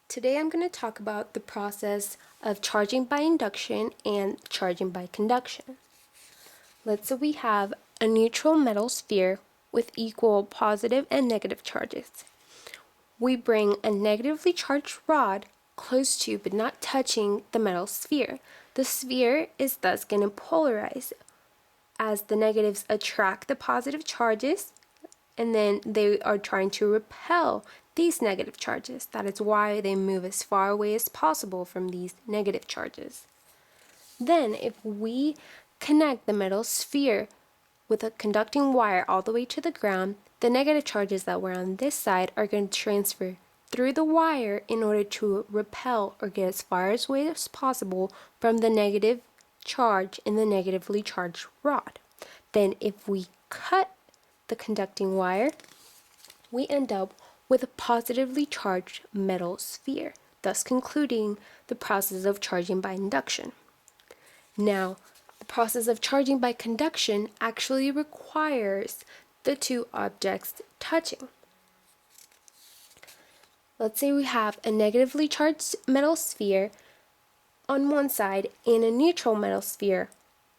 Today I'm going to talk about the process of charging by induction and charging by conduction. Let's say we have a neutral metal sphere with equal positive and negative charges. We bring a negatively charged rod close to but not touching the metal sphere. The sphere is thus going to polarize as the negatives attract the positive charges, and then they are trying to repel these negative charges. That is why they move as far away as possible from these negative charges. Then if we connect the metal sphere with a conducting wire all the way to the ground, the negative charges that were on this side are going to transfer through the wire in order to repel or get as far away as possible from the negative charge in the negatively charged rod. Then if we cut the conducting wire, we end up with a positively charged metal sphere, thus concluding the process of charging by induction. Now, the process of charging by conduction actually requires the two objects touching. Let's say we have a negatively charged metal sphere on one side and a neutral metal sphere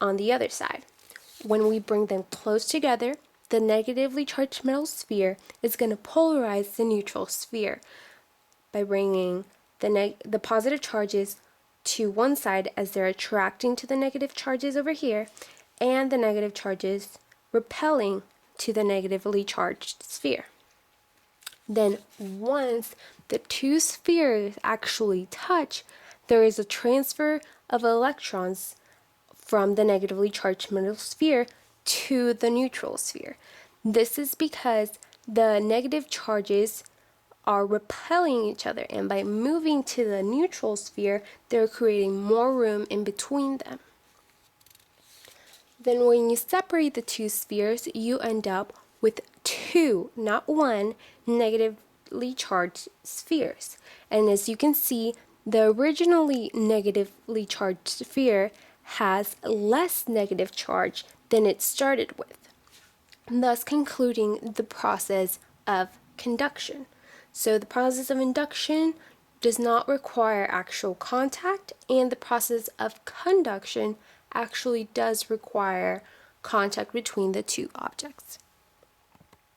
on the other side. When we bring them close together, the negatively charged metal sphere is going to polarize the neutral sphere by bringing the positive charges to one side as they're attracting to the negative charges over here, and the negative charges repelling to the negatively charged sphere. Then once the two spheres actually touch, there is a transfer of electrons from the negatively charged metal sphere to the neutral sphere. This is because the negative charges are repelling each other, and by moving to the neutral sphere, they're creating more room in between them. Then when you separate the two spheres, you end up with two, not one, negatively charged spheres. And as you can see, the originally negatively charged sphere has less negative charge than it started with, thus concluding the process of conduction. So the process of induction does not require actual contact, and the process of conduction actually does require contact between the two objects.